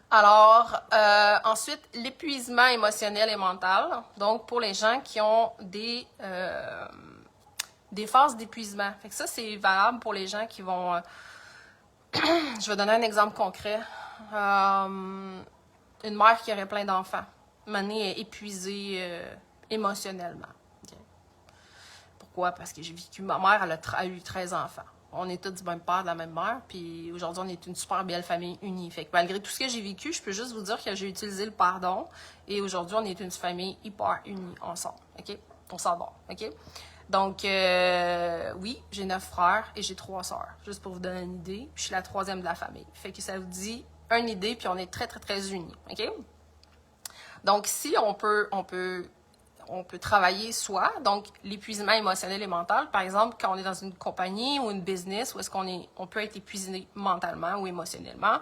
Alors, ensuite, l'épuisement émotionnel et mental. Donc, pour les gens qui ont des phases d'épuisement. Fait que ça, c'est valable pour les gens qui vont... je vais donner un exemple concret. Une mère qui aurait plein d'enfants. Manée est épuisée émotionnellement. Okay. Pourquoi? Parce que j'ai vécu... Ma mère, elle a eu 13 enfants. On est tous du même père, de la même mère, puis aujourd'hui, on est une super belle famille unie. Fait que malgré tout ce que j'ai vécu, je peux juste vous dire que j'ai utilisé le pardon, et aujourd'hui, on est une famille hyper unie ensemble, OK? On s'adore, OK? Donc, oui, j'ai 9 frères et j'ai 3 sœurs, juste pour vous donner une idée. Je suis la 3e de la famille. Fait que ça vous dit une idée, puis on est très, très, très unis, OK? Donc, si on peut travailler soi, donc l'épuisement émotionnel et mental. Par exemple, quand on est dans une compagnie ou une business, où est-ce on peut être épuisé mentalement ou émotionnellement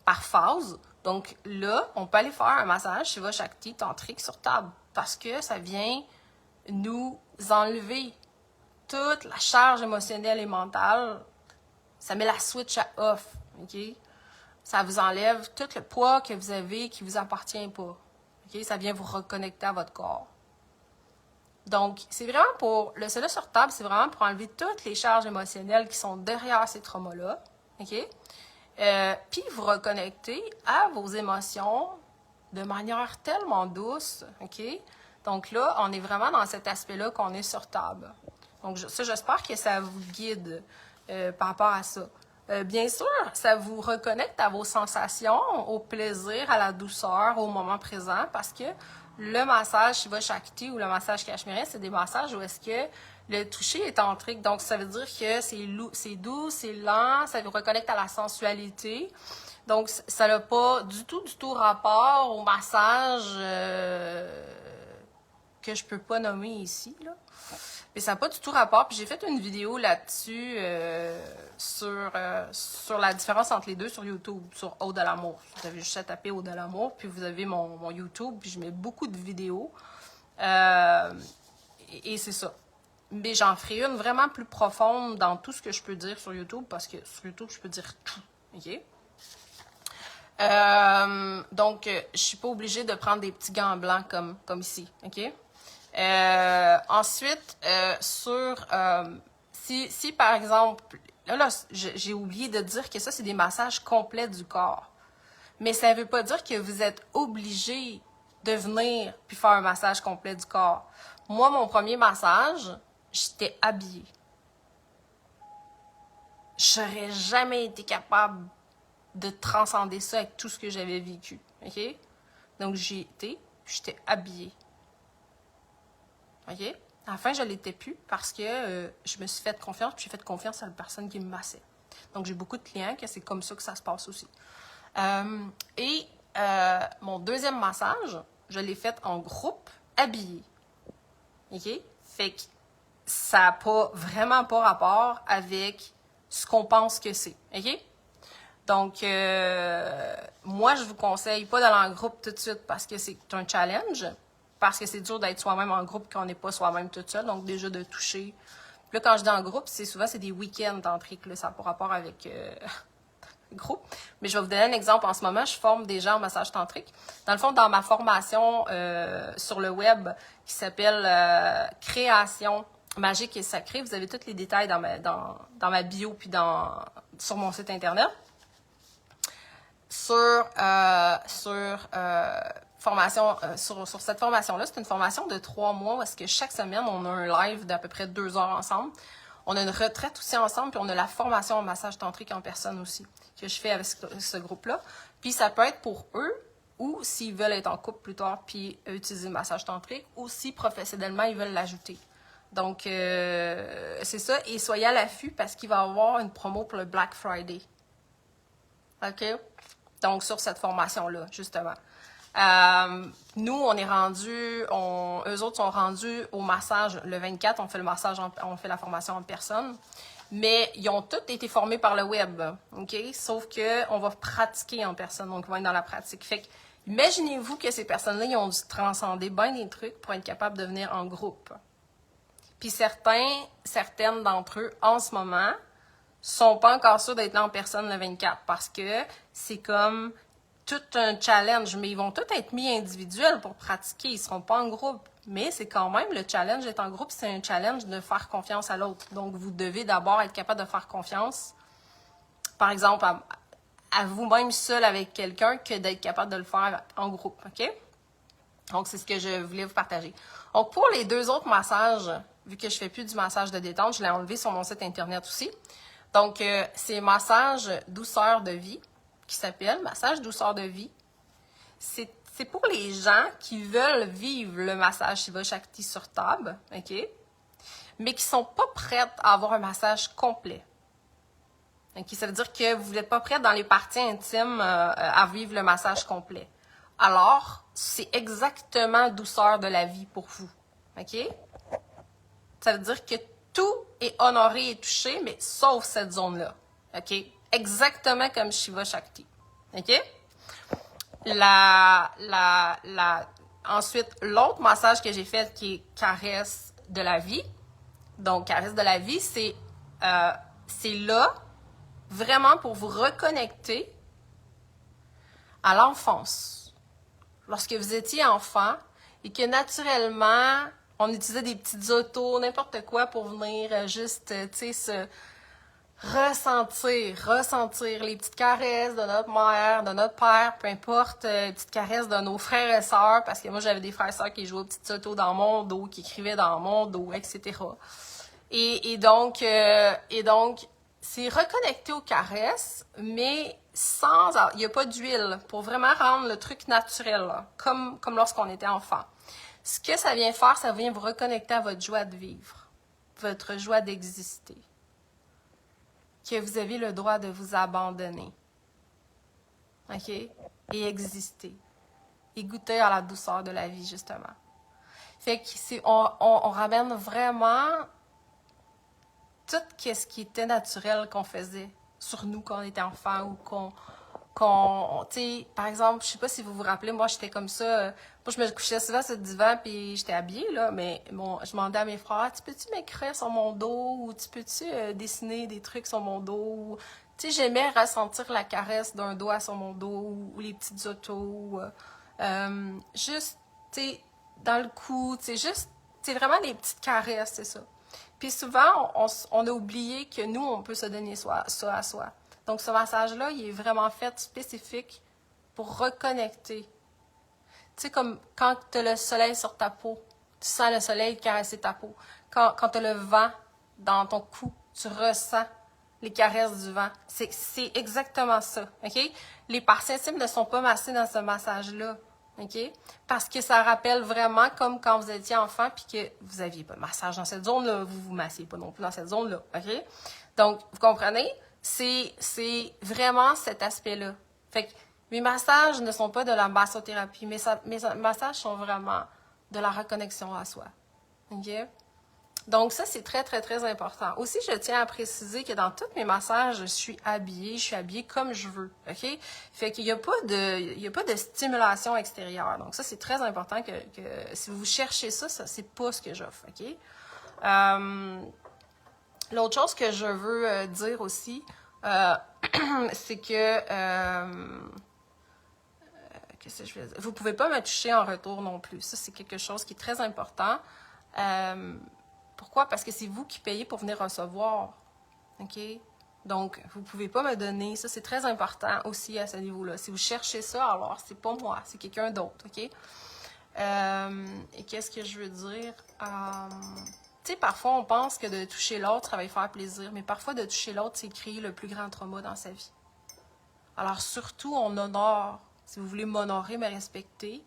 par phase. Donc là, on peut aller faire un massage Shiva Shakti tantrique sur table parce que ça vient nous enlever toute la charge émotionnelle et mentale. Ça met la switch à off, OK? Ça vous enlève tout le poids que vous avez qui vous appartient pas. OK? Ça vient vous reconnecter à votre corps. Donc, c'est vraiment pour... Le cela sur table, c'est vraiment pour enlever toutes les charges émotionnelles qui sont derrière ces traumas-là. OK? Puis vous reconnecter à vos émotions de manière tellement douce. OK? Donc là, on est vraiment dans cet aspect-là qu'on est sur table. Donc, ça, j'espère que ça vous guide par rapport à ça. Bien sûr, ça vous reconnecte à vos sensations, au plaisir, à la douceur, au moment présent, parce que le massage Shiva Shakti ou le massage cachemérien, c'est des massages où est-ce que le toucher est tantrique. Donc, ça veut dire que c'est doux, c'est lent, ça vous reconnecte à la sensualité. Donc, ça n'a pas du tout rapport au massage que je peux pas nommer ici, là. Mais ça n'a pas du tout rapport. Puis j'ai fait une vidéo là-dessus sur la différence entre les deux sur YouTube, sur Ode à l'amour. Vous avez juste à taper Ode à l'amour, puis vous avez mon YouTube, puis je mets beaucoup de vidéos. Et c'est ça. Mais j'en ferai une vraiment plus profonde dans tout ce que je peux dire sur YouTube, parce que sur YouTube, je peux dire tout. OK? Donc, je suis pas obligée de prendre des petits gants blancs comme ici. OK? Ensuite, si par exemple, là j'ai oublié de dire que ça, c'est des massages complets du corps. Mais ça ne veut pas dire que vous êtes obligé de venir puis faire un massage complet du corps. Moi, mon premier massage, j'étais habillée. J'aurais jamais été capable de transcender ça avec tout ce que j'avais vécu. OK? Donc, j'y étais, j'étais habillée. OK? À la fin, je ne l'étais plus parce que je me suis fait confiance, puis j'ai fait confiance à la personne qui me massait. Donc, j'ai beaucoup de clients que c'est comme ça que ça se passe aussi. Mon deuxième massage, je l'ai fait en groupe, habillé. OK? Fait que ça n'a vraiment pas rapport avec ce qu'on pense que c'est. OK? Donc, moi, je vous conseille pas d'aller en groupe tout de suite parce que c'est un challenge. Parce que c'est dur d'être soi-même en groupe quand on n'est pas soi-même toute seule. Donc, déjà, de toucher. Puis là, quand je dis en groupe, souvent, c'est des week-ends tantriques. Là, ça n'a pas rapport avec le groupe. Mais je vais vous donner un exemple. En ce moment, je forme des gens en massage tantrique. Dans le fond, dans ma formation sur le web qui s'appelle Création magique et sacré. Vous avez tous les détails dans ma bio puis sur mon site internet. Sur cette formation-là, c'est une formation de 3 mois où est-ce que chaque semaine, on a un live d'à peu près 2 heures ensemble. On a une retraite aussi ensemble, puis on a la formation en massage tantrique en personne aussi, que je fais avec ce groupe-là. Puis ça peut être pour eux, ou s'ils veulent être en couple plus tard, puis utiliser le massage tantrique, ou si professionnellement, ils veulent l'ajouter. Donc, c'est ça. Et soyez à l'affût parce qu'il va y avoir une promo pour le Black Friday. OK? Donc, sur cette formation-là, justement. Nous, on est rendus, eux autres sont rendus au massage le 24. On fait le massage, on fait la formation en personne. Mais ils ont tous été formés par le web, OK? Sauf qu'on va pratiquer en personne, donc on va être dans la pratique. Fait que, imaginez-vous que ces personnes-là, ils ont dû transcender bien des trucs pour être capables de venir en groupe. Puis certaines d'entre eux, en ce moment, sont pas encore sûrs d'être là en personne le 24 parce que c'est comme tout un challenge, mais ils vont tous être mis individuels pour pratiquer, ils seront pas en groupe. Mais c'est quand même, le challenge d'être en groupe, c'est un challenge de faire confiance à l'autre. Donc, vous devez d'abord être capable de faire confiance, par exemple, à vous-même seul avec quelqu'un que d'être capable de le faire en groupe, OK? Donc, c'est ce que je voulais vous partager. Donc, pour les 2 autres massages, vu que je fais plus du massage de détente, je l'ai enlevé sur mon site internet aussi. Donc, c'est massage douceur de vie, qui s'appelle massage douceur de vie. C'est pour les gens qui veulent vivre le massage Shiva Shakti sur table, OK? Mais qui sont pas prêtes à avoir un massage complet. Okay? Ça veut dire que vous n'êtes pas prêtes dans les parties intimes à vivre le massage complet. Alors, c'est exactement douceur de la vie pour vous. OK? Ça veut dire que tout est honoré et touché, mais sauf cette zone-là. OK? Exactement comme Shiva Shakti. OK? Ensuite, l'autre massage que j'ai fait qui est caresse de la vie. Donc, caresse de la vie, c'est là vraiment pour vous reconnecter à l'enfance. Lorsque vous étiez enfant et que naturellement, on utilisait des petites autos, n'importe quoi pour venir juste, tu sais, ressentir les petites caresses de notre mère, de notre père, peu importe, les petites caresses de nos frères et sœurs, parce que moi, j'avais des frères et sœurs qui jouaient aux petites autos dans mon dos, qui écrivaient dans mon dos, etc. Et donc, c'est reconnecter aux caresses, mais il n'y a pas d'huile, pour vraiment rendre le truc naturel, là, comme lorsqu'on était enfant. Ce que ça vient faire, ça vient vous reconnecter à votre joie de vivre, votre joie d'exister. Que vous avez le droit de vous abandonner. OK? Et exister. Et goûter à la douceur de la vie, justement. Fait que on ramène vraiment tout ce qui était naturel qu'on faisait sur nous quand on était enfant ou tu sais, par exemple, je sais pas si vous vous rappelez, moi, j'étais comme ça. Moi, je me couchais souvent sur le divan, puis j'étais habillée, là, mais bon, je demandais à mes frères, tu peux-tu m'écrire sur mon dos, ou tu peux-tu dessiner des trucs sur mon dos? Tu sais, j'aimais ressentir la caresse d'un doigt sur mon dos, ou les petites autos, juste, tu sais, dans le cou, tu sais, juste, c'est vraiment les petites caresses, c'est ça. Puis souvent, on a oublié que nous, on peut se donner ça à soi. Donc, ce massage-là, il est vraiment fait spécifique pour reconnecter. Tu sais, comme quand tu as le soleil sur ta peau, tu sens le soleil caresser ta peau. Quand tu as le vent dans ton cou, tu ressens les caresses du vent. C'est exactement ça, OK? Les parties intimes ne sont pas massées dans ce massage-là, OK? Parce que ça rappelle vraiment comme quand vous étiez enfant puis que vous n'aviez pas de massage dans cette zone-là, vous vous massiez pas non plus dans cette zone-là, OK? Donc, vous comprenez? C'est vraiment cet aspect-là. Fait que mes massages ne sont pas de la massothérapie. Mes massages sont vraiment de la reconnexion à soi. OK? Donc, ça, c'est très, très, très important. Aussi, je tiens à préciser que dans tous mes massages, je suis habillée comme je veux. OK? Fait qu'il n'y a pas de stimulation extérieure. Donc, ça, c'est très important que si vous cherchez ça, c'est pas ce que j'offre. OK? L'autre chose que je veux dire aussi, c'est que qu'est-ce que je veux dire? Vous ne pouvez pas me toucher en retour non plus. Ça, c'est quelque chose qui est très important. Pourquoi? Parce que c'est vous qui payez pour venir recevoir. OK? Donc, vous ne pouvez pas me donner. Ça, c'est très important aussi à ce niveau-là. Si vous cherchez ça, alors, c'est pas moi, c'est quelqu'un d'autre. OK? Et qu'est-ce que je veux dire? Tu sais, parfois, on pense que de toucher l'autre, ça va lui faire plaisir. Mais parfois, de toucher l'autre, c'est créer le plus grand trauma dans sa vie. Alors, surtout, on honore. Si vous voulez m'honorer, me respecter,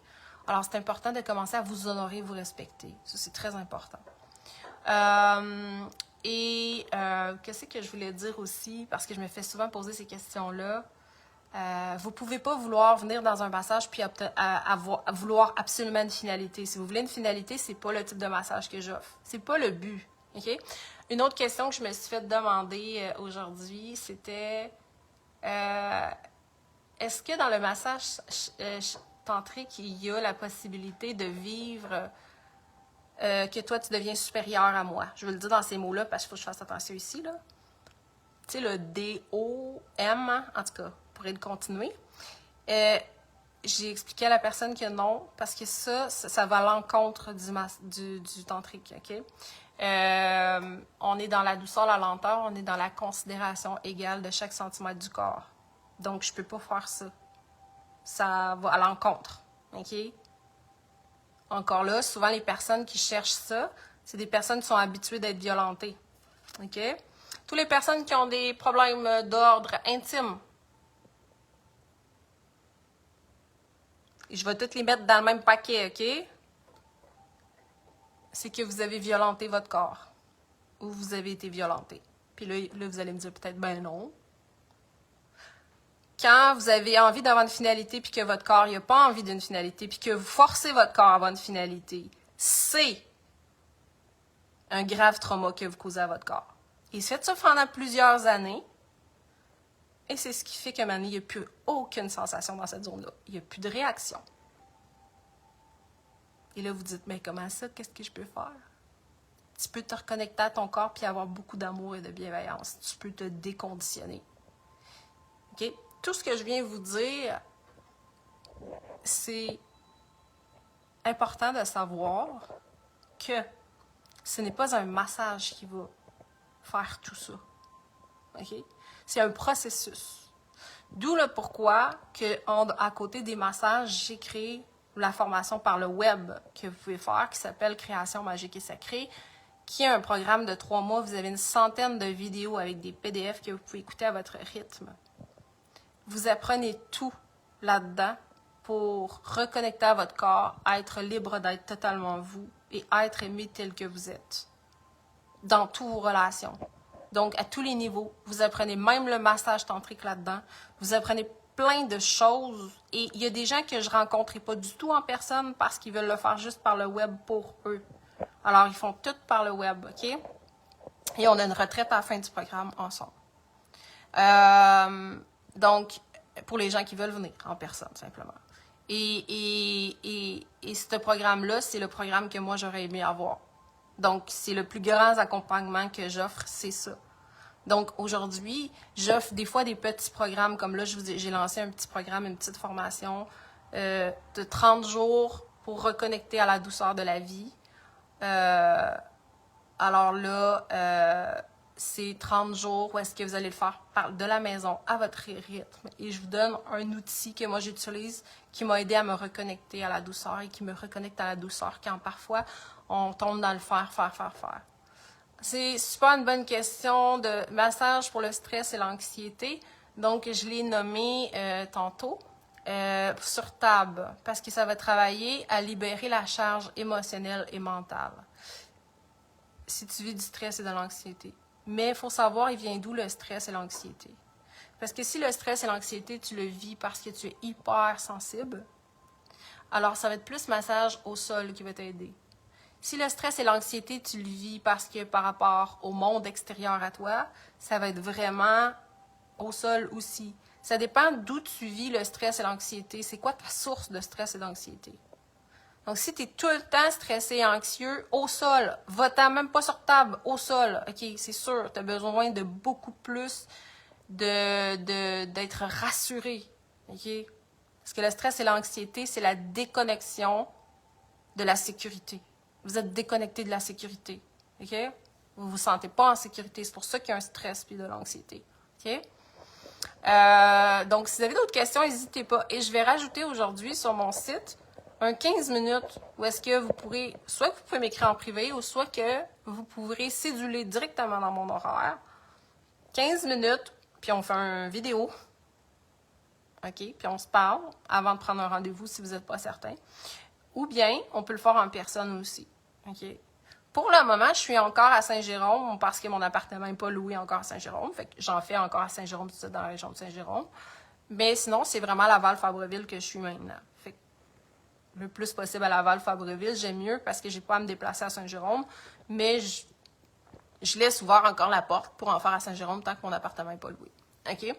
alors c'est important de commencer à vous honorer, vous respecter. Ça, c'est très important. Qu'est-ce que je voulais dire aussi, parce que je me fais souvent poser ces questions-là. Vous ne pouvez pas vouloir venir dans un massage puis vouloir absolument une finalité. Si vous voulez une finalité, c'est pas le type de massage que j'offre. C'est pas le but. OK? Une autre question que je me suis fait demander aujourd'hui, c'était est-ce que dans le massage tantrique, il y a la possibilité de vivre que toi, tu deviens supérieur à moi? Je veux le dire dans ces mots-là parce qu'il faut que je fasse attention ici, là. Tu sais, le D-O-M, en tout cas, pour le continuer. J'ai expliqué à la personne que non, parce que ça va à l'encontre du tantrique, OK? On est dans la douceur, la lenteur, on est dans la considération égale de chaque centimètre du corps. Donc, je peux pas faire ça. Ça va à l'encontre, OK? Encore là, souvent, les personnes qui cherchent ça, c'est des personnes qui sont habituées d'être violentées, OK? Toutes les personnes qui ont des problèmes d'ordre intime, je vais toutes les mettre dans le même paquet, OK? C'est que vous avez violenté votre corps. Ou vous avez été violenté. Puis là, vous allez me dire peut-être, ben non. Quand vous avez envie d'avoir une finalité, puis que votre corps n'a pas envie d'une finalité, puis que vous forcez votre corps à avoir une finalité, c'est un grave trauma que vous causez à votre corps. Et faites ça pendant plusieurs années, et c'est ce qui fait qu'à un moment donné, il n'y a plus aucune sensation dans cette zone-là. Il n'y a plus de réaction. Et là, vous dites, mais comment ça? Qu'est-ce que je peux faire? Tu peux te reconnecter à ton corps puis avoir beaucoup d'amour et de bienveillance. Tu peux te déconditionner. OK? Tout ce que je viens vous dire, c'est important de savoir que ce n'est pas un massage qui va faire tout ça. OK? C'est un processus. D'où le pourquoi que, à côté des massages, j'ai créé la formation par le web que vous pouvez faire, qui s'appelle Création magique et sacrée, qui est un programme de 3 mois. Vous avez une centaine de vidéos avec des PDF que vous pouvez écouter à votre rythme. Vous apprenez tout là-dedans pour reconnecter à votre corps, être libre d'être totalement vous et être aimé tel que vous êtes dans toutes vos relations. Donc, à tous les niveaux, vous apprenez même le massage tantrique là-dedans. Vous apprenez plein de choses. Et il y a des gens que je ne rencontrais pas du tout en personne parce qu'ils veulent le faire juste par le web pour eux. Alors, ils font tout par le web, OK? Et on a une retraite à la fin du programme ensemble. Donc, pour les gens qui veulent venir en personne, simplement. Et ce programme-là, c'est le programme que moi, j'aurais aimé avoir. Donc, c'est le plus grand accompagnement que j'offre, c'est ça. Donc, aujourd'hui, j'offre des fois des petits programmes, comme là, j'ai lancé un petit programme, une petite formation de 30 jours pour reconnecter à la douceur de la vie. Alors là, c'est 30 jours où est-ce que vous allez le faire de la maison à votre rythme. Et je vous donne un outil que moi j'utilise qui m'a aidé à me reconnecter à la douceur et qui me reconnecte à la douceur quand parfois on tombe dans le faire. C'est super une bonne question de massage pour le stress et l'anxiété. Donc, je l'ai nommé tantôt sur table parce que ça va travailler à libérer la charge émotionnelle et mentale. Si tu vis du stress et de l'anxiété. Mais il faut savoir, il vient d'où le stress et l'anxiété. Parce que si le stress et l'anxiété, tu le vis parce que tu es hyper sensible, alors ça va être plus massage au sol qui va t'aider. Si le stress et l'anxiété, tu le vis parce que par rapport au monde extérieur à toi, ça va être vraiment au sol aussi. Ça dépend d'où tu vis le stress et l'anxiété. C'est quoi ta source de stress et d'anxiété? Donc, si tu es tout le temps stressé et anxieux, au sol, va-t'en même pas sur table, au sol. OK, c'est sûr, tu as besoin de beaucoup plus d'être rassuré. OK? Parce que le stress et l'anxiété, c'est la déconnexion de la sécurité. Vous êtes déconnecté de la sécurité. OK? Vous vous sentez pas en sécurité. C'est pour ça qu'il y a un stress puis de l'anxiété. OK? Donc, si vous avez d'autres questions, n'hésitez pas. Et je vais rajouter aujourd'hui sur mon site un 15 minutes où est-ce que vous pourrez, soit que vous pouvez m'écrire en privé ou soit que vous pourrez céduler directement dans mon horaire. 15 minutes, puis on fait une vidéo. OK? Puis on se parle avant de prendre un rendez-vous si vous n'êtes pas certain. Ou bien, on peut le faire en personne aussi. OK? Pour le moment, je suis encore à Saint-Jérôme parce que mon appartement n'est pas loué encore à Saint-Jérôme. Fait que j'en fais encore à Saint-Jérôme, tout ça dans la région de Saint-Jérôme. Mais sinon, c'est vraiment à Laval-Fabreville que je suis maintenant. Fait que le plus possible à Laval-Fabreville, j'aime mieux parce que j'ai pas à me déplacer à Saint-Jérôme. Mais je laisse ouvert encore la porte pour en faire à Saint-Jérôme tant que mon appartement n'est pas loué. OK?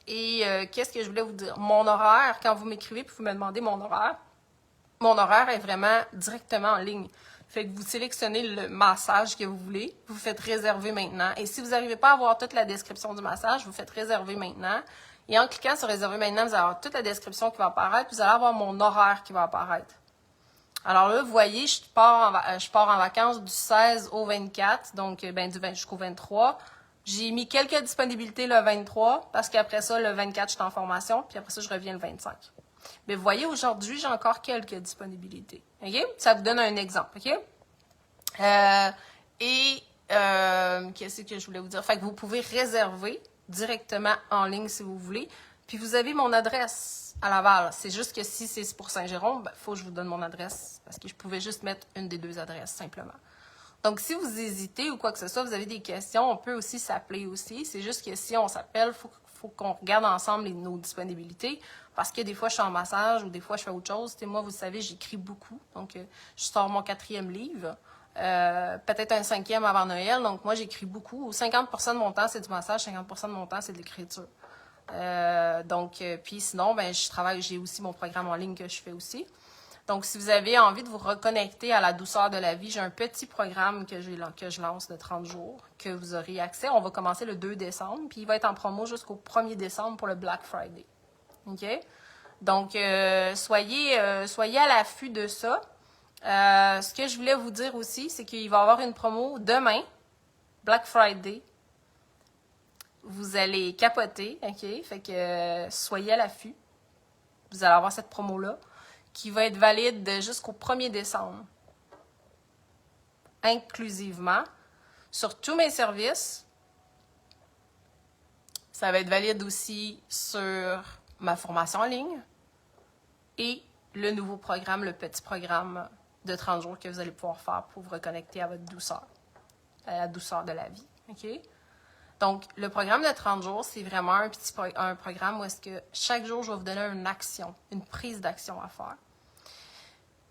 Qu'est-ce que je voulais vous dire? Mon horaire, quand vous m'écrivez puis vous me demandez mon horaire est vraiment directement en ligne. Fait que vous sélectionnez le massage que vous voulez, vous faites réserver maintenant. Et si vous n'arrivez pas à avoir toute la description du massage, vous faites réserver maintenant. Et en cliquant sur réserver maintenant, vous allez avoir toute la description qui va apparaître, puis vous allez avoir mon horaire qui va apparaître. Alors là, vous voyez, je pars en vacances du 16 au 24, donc du 20 jusqu'au 23. J'ai mis quelques disponibilités le 23, parce qu'après ça, le 24, je suis en formation, puis après ça, je reviens le 25. Mais vous voyez, aujourd'hui, j'ai encore quelques disponibilités. OK? Ça vous donne un exemple. OK? Qu'est-ce que je voulais vous dire? Fait que vous pouvez réserver directement en ligne si vous voulez. Puis vous avez mon adresse à Laval. C'est juste que si c'est pour Saint-Jérôme, il faut que je vous donne mon adresse parce que je pouvais juste mettre une des deux adresses simplement. Donc, si vous hésitez ou quoi que ce soit, vous avez des questions, on peut aussi s'appeler aussi. C'est juste que si on s'appelle, il faut qu'on regarde ensemble nos disponibilités parce que des fois, je suis en massage ou des fois, je fais autre chose. Moi, vous savez, j'écris beaucoup. Donc, je sors mon 4e livre, peut-être un 5e avant Noël. Donc, moi, j'écris beaucoup. 50% de mon temps, c'est du massage. 50% de mon temps, c'est de l'écriture. Puis sinon, je travaille, j'ai aussi mon programme en ligne que je fais aussi. Donc, si vous avez envie de vous reconnecter à la douceur de la vie, j'ai un petit programme que je lance de 30 jours, que vous aurez accès. On va commencer le 2 décembre, puis il va être en promo jusqu'au 1er décembre pour le Black Friday. OK? Donc, soyez à l'affût de ça. Ce que je voulais vous dire aussi, c'est qu'il va y avoir une promo demain, Black Friday. Vous allez capoter, OK? Fait que soyez à l'affût. Vous allez avoir cette promo-là, qui va être valide jusqu'au 1er décembre, inclusivement, sur tous mes services. Ça va être valide aussi sur ma formation en ligne et le nouveau programme, le petit programme de 30 jours que vous allez pouvoir faire pour vous reconnecter à votre douceur, à la douceur de la vie. OK? Donc, le programme de 30 jours, c'est vraiment un programme où est-ce que chaque jour, je vais vous donner une action, une prise d'action à faire.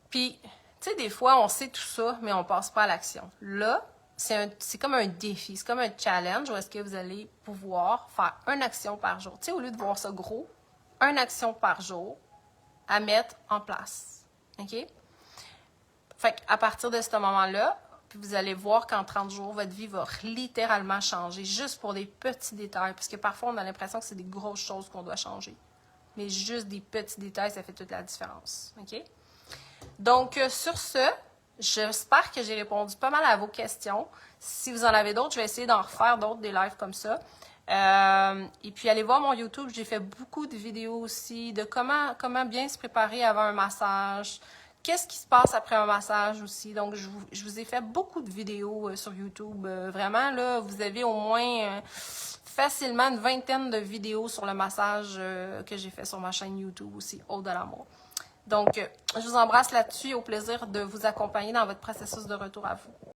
Puis, tu sais, des fois, on sait tout ça, mais on ne passe pas à l'action. Là, c'est comme un défi, c'est comme un challenge où est-ce que vous allez pouvoir faire une action par jour. Tu sais, au lieu de voir ça gros, une action par jour à mettre en place. OK? Fait qu'à partir de ce moment-là, puis vous allez voir qu'en 30 jours, votre vie va littéralement changer, juste pour des petits détails. Parce que parfois, on a l'impression que c'est des grosses choses qu'on doit changer. Mais juste des petits détails, ça fait toute la différence. OK? Donc, sur ce, j'espère que j'ai répondu pas mal à vos questions. Si vous en avez d'autres, je vais essayer d'en refaire d'autres, des lives comme ça. Et puis, allez voir mon YouTube. J'ai fait beaucoup de vidéos aussi de comment bien se préparer avant un massage. Qu'est-ce qui se passe après un massage aussi? Donc, je vous ai fait beaucoup de vidéos sur YouTube. Vraiment, là, vous avez au moins facilement une vingtaine de vidéos sur le massage que j'ai fait sur ma chaîne YouTube aussi, Aude de l'amour. Donc, je vous embrasse là-dessus. Au plaisir de vous accompagner dans votre processus de retour à vous.